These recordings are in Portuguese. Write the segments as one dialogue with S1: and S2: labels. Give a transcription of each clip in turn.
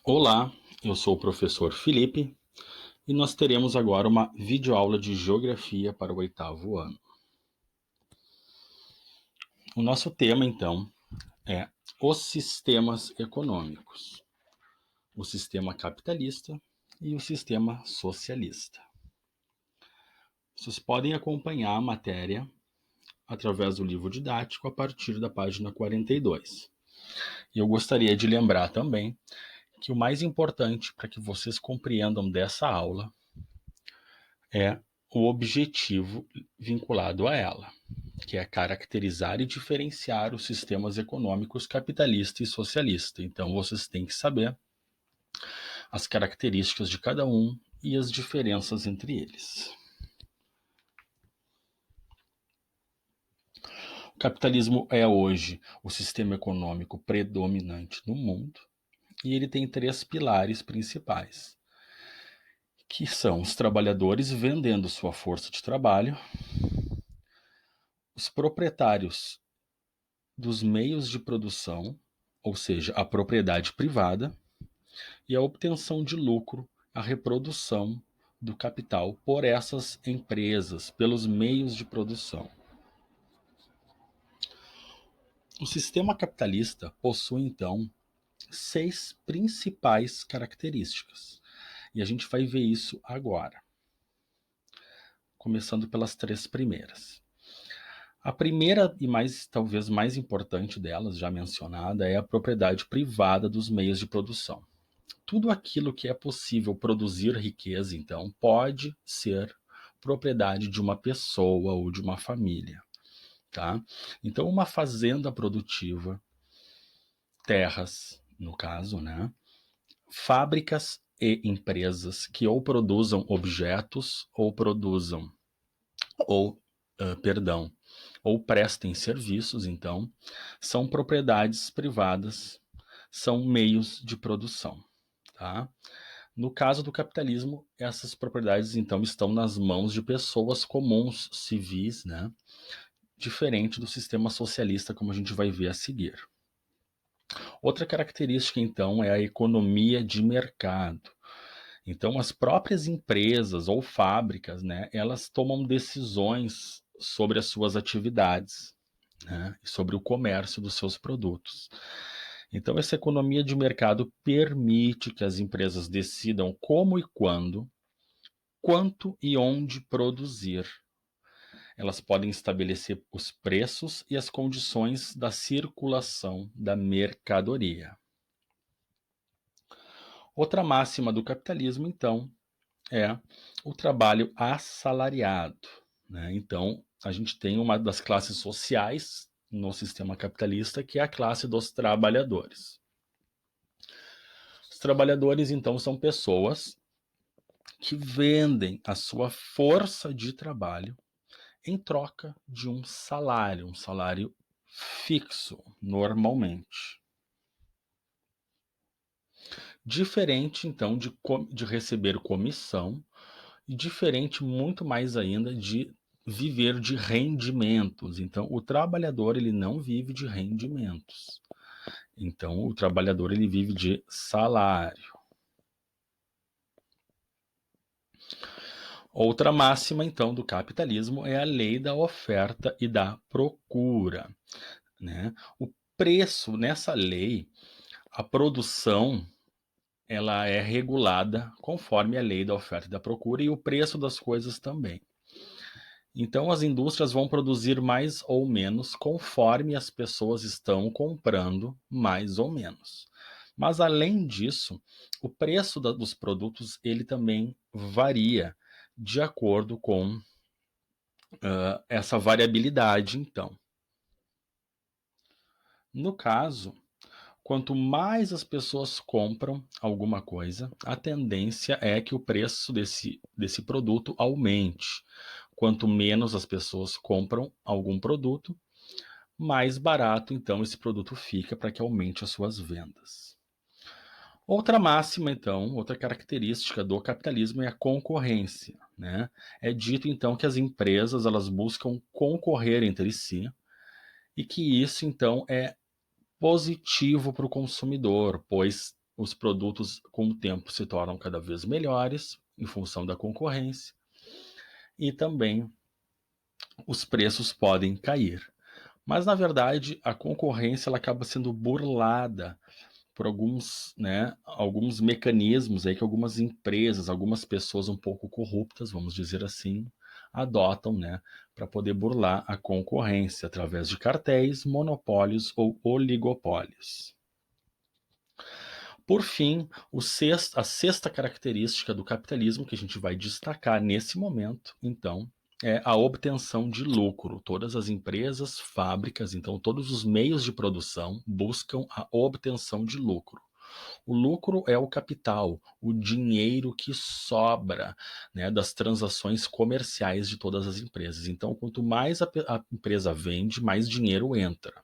S1: Olá, eu sou o professor Felipe e nós teremos agora uma videoaula de Geografia para o 8º ano. O nosso tema, então, é os sistemas econômicos, o sistema capitalista e o sistema socialista. Vocês podem acompanhar a matéria através do livro didático a partir da página 42. E eu gostaria de lembrar também que o mais importante para que vocês compreendam dessa aula é o objetivo vinculado a ela, que é caracterizar e diferenciar os sistemas econômicos capitalista e socialista. Então vocês têm que saber as características de cada um e as diferenças entre eles. O capitalismo é hoje o sistema econômico predominante no mundo e ele tem 3 pilares principais, que são os trabalhadores vendendo sua força de trabalho, os proprietários dos meios de produção, ou seja, a propriedade privada, e a obtenção de lucro, a reprodução do capital por essas empresas, pelos meios de produção. O sistema capitalista possui, então, 6 principais características. E a gente vai ver isso agora, começando pelas 3 primeiras. A primeira e talvez mais importante delas, já mencionada, é a propriedade privada dos meios de produção. Tudo aquilo que é possível produzir riqueza, então, pode ser propriedade de uma pessoa ou de uma família, tá? Então, uma fazenda produtiva, terras, no caso, né? Fábricas e empresas que ou produzam objetos ou ou prestem serviços, então, são propriedades privadas, são meios de produção, tá? No caso do capitalismo, essas propriedades, então, estão nas mãos de pessoas comuns, civis, né? Diferente do sistema socialista, como a gente vai ver a seguir. Outra característica, então, é a economia de mercado. Então, as próprias empresas ou fábricas, né, elas tomam decisões sobre as suas atividades, né, e sobre o comércio dos seus produtos. Então, essa economia de mercado permite que as empresas decidam como e quando, quanto e onde produzir. Elas podem estabelecer os preços e as condições da circulação da mercadoria. Outra máxima do capitalismo, então, é o trabalho assalariado, né? Então, a gente tem uma das classes sociais no sistema capitalista, que é a classe dos trabalhadores. Os trabalhadores, então, são pessoas que vendem a sua força de trabalho em troca de um salário fixo, normalmente. Diferente, então, de receber comissão, e diferente muito mais ainda de viver de rendimentos. Então, o trabalhador ele não vive de rendimentos. Então, o trabalhador ele vive de salário. Outra máxima, então, do capitalismo é a lei da oferta e da procura, né? O preço, nessa lei, a produção ela é regulada conforme a lei da oferta e da procura e o preço das coisas também. Então, as indústrias vão produzir mais ou menos conforme as pessoas estão comprando mais ou menos. Mas, além disso, o preço dos produtos ele também varia de acordo com essa variabilidade, então. No caso, quanto mais as pessoas compram alguma coisa, a tendência é que o preço desse produto aumente. Quanto menos as pessoas compram algum produto, mais barato então esse produto fica para que aumente as suas vendas. Outra máxima, então, outra característica do capitalismo é a concorrência, né? É dito então que as empresas elas buscam concorrer entre si e que isso então é positivo para o consumidor, pois os produtos com o tempo se tornam cada vez melhores em função da concorrência e também os preços podem cair. Mas na verdade a concorrência ela acaba sendo burlada por alguns mecanismos aí que algumas empresas, algumas pessoas um pouco corruptas, vamos dizer assim, adotam, para poder burlar a concorrência através de cartéis, monopólios ou oligopólios. Por fim, a sexta característica do capitalismo que a gente vai destacar nesse momento, então, é a obtenção de lucro. Todas as empresas, fábricas, então todos os meios de produção buscam a obtenção de lucro. O lucro é o capital, o dinheiro que sobra, das transações comerciais de todas as empresas. Então, quanto mais a empresa vende, mais dinheiro entra.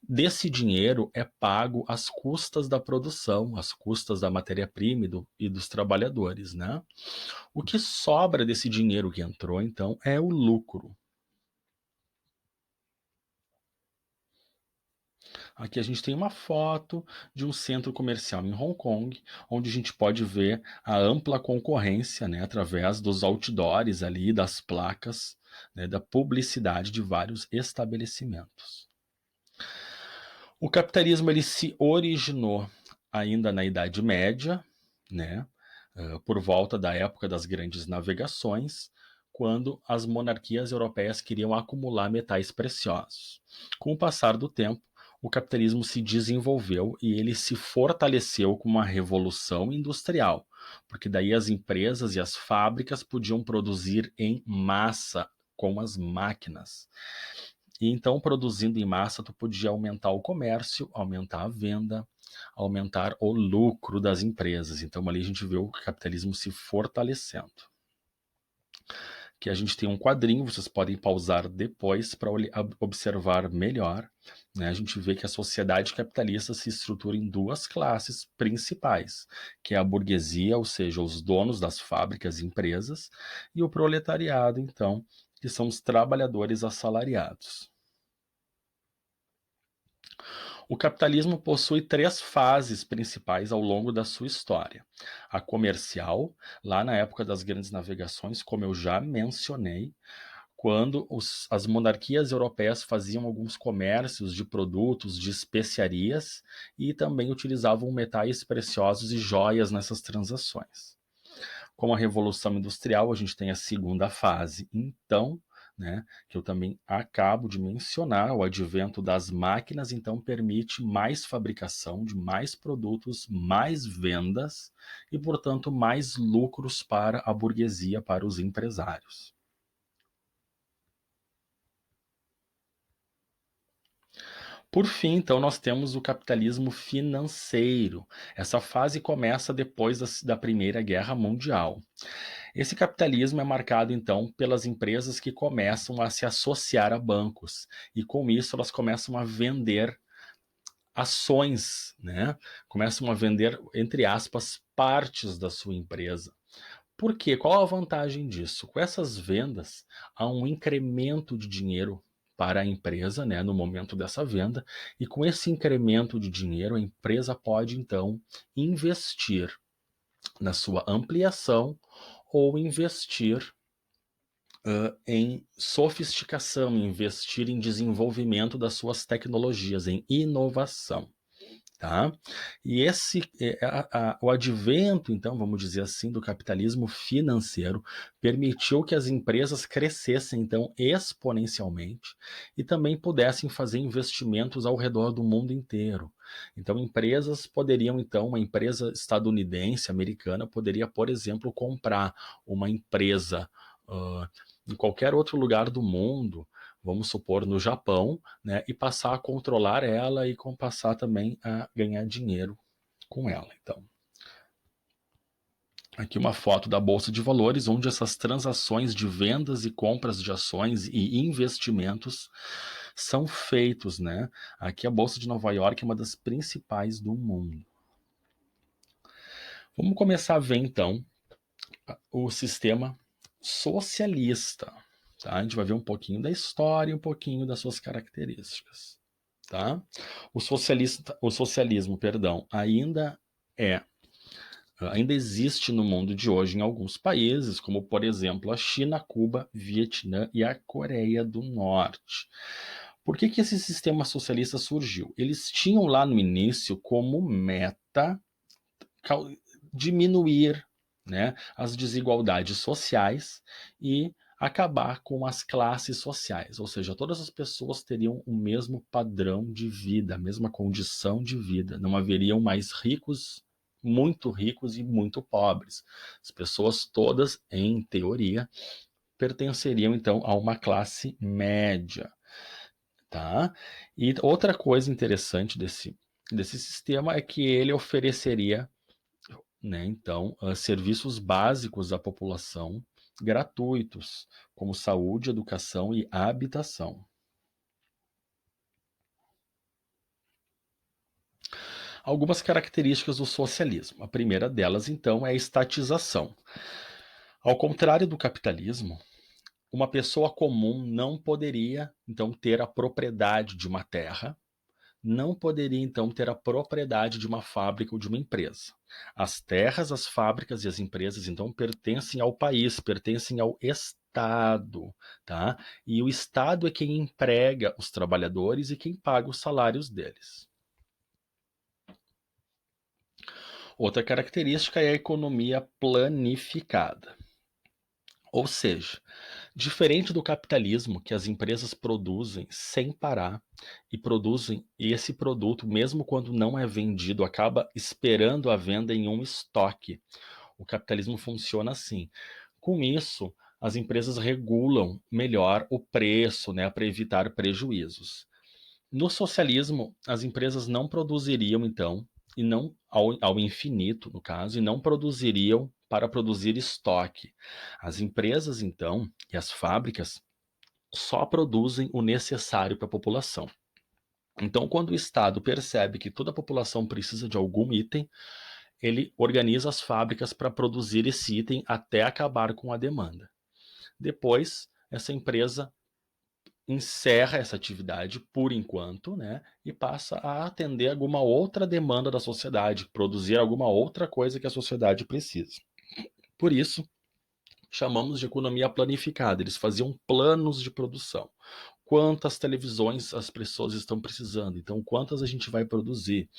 S1: Desse dinheiro é pago as custas da produção, as custas da matéria-prima e dos trabalhadores, O que sobra desse dinheiro que entrou, então, é o lucro. Aqui a gente tem uma foto de um centro comercial em Hong Kong, onde a gente pode ver a ampla concorrência, através dos outdoors ali, das placas, da publicidade de vários estabelecimentos. O capitalismo ele se originou ainda na Idade Média, por volta da época das grandes navegações, quando as monarquias europeias queriam acumular metais preciosos. Com o passar do tempo, o capitalismo se desenvolveu e ele se fortaleceu com uma revolução industrial, porque daí as empresas e as fábricas podiam produzir em massa com as máquinas. E então, produzindo em massa, tu podia aumentar o comércio, aumentar a venda, aumentar o lucro das empresas. Então, ali a gente vê o capitalismo se fortalecendo. Aqui a gente tem um quadrinho, vocês podem pausar depois para observar melhor. A gente vê que a sociedade capitalista se estrutura em duas classes principais, que é a burguesia, ou seja, os donos das fábricas e empresas, e o proletariado, então, que são os trabalhadores assalariados. O capitalismo possui três fases principais ao longo da sua história. A comercial, lá na época das grandes navegações, como eu já mencionei, quando as monarquias europeias faziam alguns comércios de produtos, de especiarias e também utilizavam metais preciosos e joias nessas transações. Com a Revolução Industrial, a gente tem a segunda fase, então, que eu também acabo de mencionar, o advento das máquinas, então, permite mais fabricação de mais produtos, mais vendas e, portanto, mais lucros para a burguesia, para os empresários. Por fim, então, nós temos o capitalismo financeiro. Essa fase começa depois da Primeira Guerra Mundial. Esse capitalismo é marcado, então, pelas empresas que começam a se associar a bancos. E com isso elas começam a vender ações, Começam a vender, entre aspas, partes da sua empresa. Por quê? Qual a vantagem disso? Com essas vendas, há um incremento de dinheiro para a empresa, no momento dessa venda, e com esse incremento de dinheiro, a empresa pode, então, investir na sua ampliação ou investir em sofisticação, investir em desenvolvimento das suas tecnologias, em inovação. Tá? E o advento, então, vamos dizer assim, do capitalismo financeiro permitiu que as empresas crescessem, então, exponencialmente e também pudessem fazer investimentos ao redor do mundo inteiro. Então, empresas poderiam, então, uma empresa estadunidense, americana, poderia, por exemplo, comprar uma empresa em qualquer outro lugar do mundo, vamos supor no Japão, e passar a controlar ela e passar também a ganhar dinheiro com ela. Então, aqui uma foto da Bolsa de Valores, onde essas transações de vendas e compras de ações e investimentos são feitos, Aqui a Bolsa de Nova York é uma das principais do mundo. Vamos começar a ver, então, o sistema socialista. Tá? A gente vai ver um pouquinho da história e um pouquinho das suas características. Tá? O socialismo, ainda ainda existe no mundo de hoje em alguns países, como por exemplo a China, Cuba, Vietnã e a Coreia do Norte. Por que esse sistema socialista surgiu? Eles tinham lá no início como meta diminuir, né, as desigualdades sociais e acabar com as classes sociais, ou seja, todas as pessoas teriam o mesmo padrão de vida, a mesma condição de vida, não haveriam mais ricos, muito ricos e muito pobres. As pessoas todas, em teoria, pertenceriam então a uma classe média, tá? E outra coisa interessante desse sistema é que ele ofereceria, né, então, serviços básicos à população gratuitos, como saúde, educação e habitação. Algumas características do socialismo. A primeira delas, então, é a estatização. Ao contrário do capitalismo, uma pessoa comum não poderia, então, ter a propriedade de uma terra, não poderia então ter a propriedade de uma fábrica ou de uma empresa. As terras, as fábricas e as empresas então pertencem ao país, pertencem ao Estado, tá? E o Estado é quem emprega os trabalhadores e quem paga os salários deles. Outra característica é a economia planificada. Ou seja, diferente do capitalismo, que as empresas produzem sem parar e produzem esse produto, mesmo quando não é vendido, acaba esperando a venda em um estoque. O capitalismo funciona assim. Com isso, as empresas regulam melhor o preço, né, para evitar prejuízos. No socialismo, as empresas não produziriam, então, e não ao infinito, no caso, e não produziriam para produzir estoque. As empresas, então, e as fábricas só produzem o necessário para a população. Então, quando o Estado percebe que toda a população precisa de algum item, ele organiza as fábricas para produzir esse item até acabar com a demanda. Depois, essa empresa encerra essa atividade por enquanto, né, e passa a atender alguma outra demanda da sociedade, produzir alguma outra coisa que a sociedade precisa. Por isso, chamamos de economia planificada. Eles faziam planos de produção. Quantas televisões as pessoas estão precisando? Então, quantas a gente vai produzir?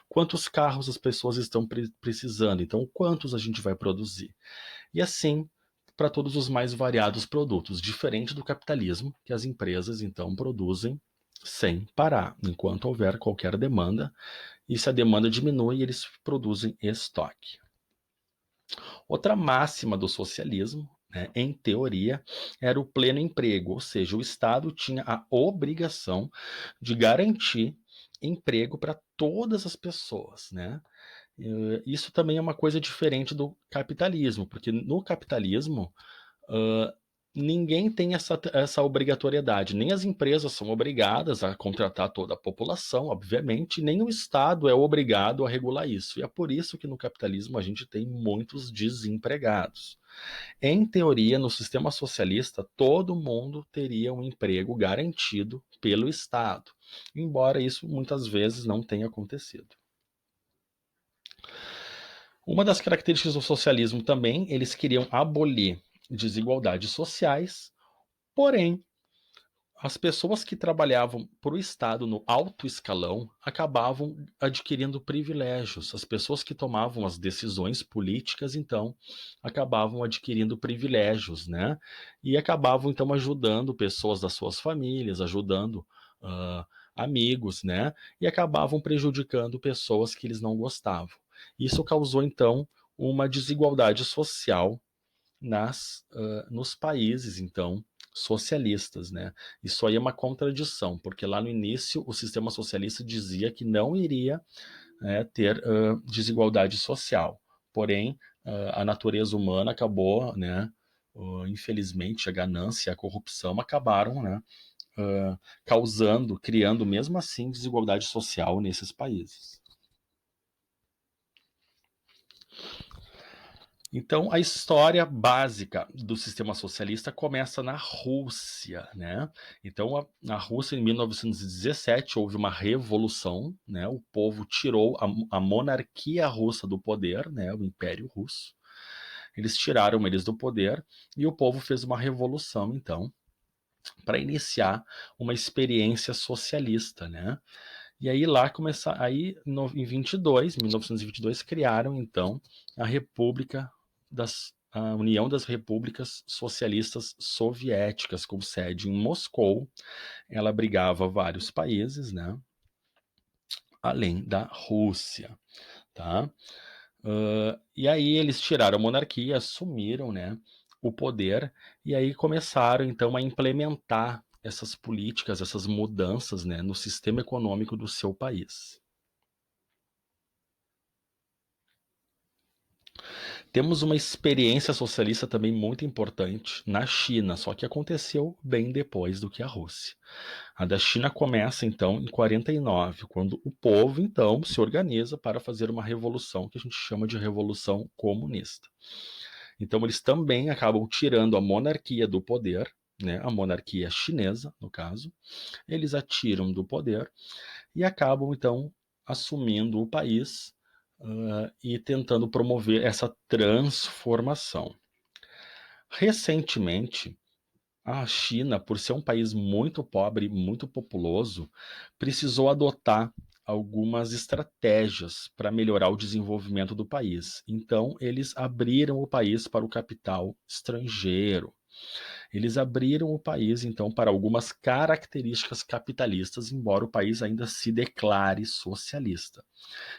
S1: Quantos carros as pessoas estão precisando? Então, quantos a gente vai produzir? E assim, para todos os mais variados produtos, diferente do capitalismo, que as empresas então produzem sem parar, enquanto houver qualquer demanda, e se a demanda diminui, eles produzem estoque. Outra máxima do socialismo, né, em teoria, era o pleno emprego, ou seja, o Estado tinha a obrigação de garantir emprego para todas as pessoas, né? Isso também é uma coisa diferente do capitalismo, porque no capitalismo uh, ninguém tem essa obrigatoriedade, nem as empresas são obrigadas a contratar toda a população, obviamente, nem o Estado é obrigado a regular isso. E é por isso que no capitalismo a gente tem muitos desempregados. Em teoria, no sistema socialista, todo mundo teria um emprego garantido pelo Estado, embora isso muitas vezes não tenha acontecido. Uma das características do socialismo também, eles queriam abolir desigualdades sociais, porém, as pessoas que trabalhavam para o Estado no alto escalão acabavam adquirindo privilégios. As pessoas que tomavam as decisões políticas, então, acabavam adquirindo privilégios, né? E acabavam, então, ajudando pessoas das suas famílias, ajudando amigos, né? E acabavam prejudicando pessoas que eles não gostavam. Isso causou, então, uma desigualdade social nos países, então, socialistas, né? Isso aí é uma contradição, porque lá no início o sistema socialista dizia que não iria ter desigualdade social. Porém, a natureza humana acabou, né? Infelizmente, a ganância e a corrupção acabaram, né? Causando, criando mesmo assim desigualdade social nesses países. Então, a história básica do sistema socialista começa na Rússia, né? Então, na Rússia, em 1917, houve uma revolução, né? O povo tirou a monarquia russa do poder, né? O Império Russo. Eles tiraram eles do poder e o povo fez uma revolução, então, para iniciar uma experiência socialista, né? E aí lá começar, aí em 1922 criaram então a República a União das Repúblicas Socialistas Soviéticas, com sede em Moscou. Ela abrigava vários países, né? Além da Rússia, tá? E aí eles tiraram a monarquia, assumiram, né, o poder e aí começaram então a implementar essas políticas, essas mudanças, né, no sistema econômico do seu país. Temos uma experiência socialista também muito importante na China, só que aconteceu bem depois do que a Rússia. A da China começa então em 49, quando o povo então se organiza para fazer uma revolução que a gente chama de revolução comunista. Então eles também acabam tirando a monarquia do poder, né, a monarquia chinesa, no caso, eles a tiram do poder e acabam então assumindo o país e tentando promover essa transformação. Recentemente, a China, por ser um país muito pobre e muito populoso, precisou adotar algumas estratégias para melhorar o desenvolvimento do país. Então, eles abriram o país para o capital estrangeiro. Eles abriram o país, então, para algumas características capitalistas, embora o país ainda se declare socialista.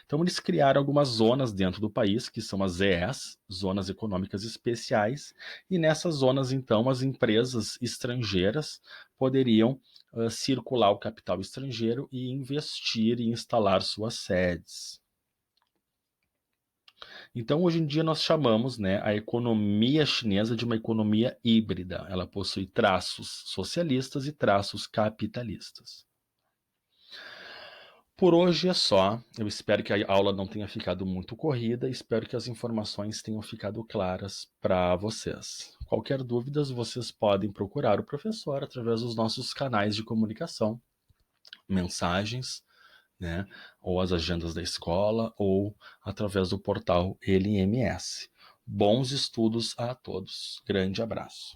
S1: Então, eles criaram algumas zonas dentro do país, que são as ZES, Zonas Econômicas Especiais, e nessas zonas, então, as empresas estrangeiras poderiam circular o capital estrangeiro e investir e instalar suas sedes. Então, hoje em dia, nós chamamos, né, a economia chinesa de uma economia híbrida. Ela possui traços socialistas e traços capitalistas. Por hoje é só. Eu espero que a aula não tenha ficado muito corrida. Espero que as informações tenham ficado claras para vocês. Qualquer dúvida, vocês podem procurar o professor através dos nossos canais de comunicação, mensagens, né, ou as agendas da escola, ou através do portal LMS. Bons estudos a todos. Grande abraço.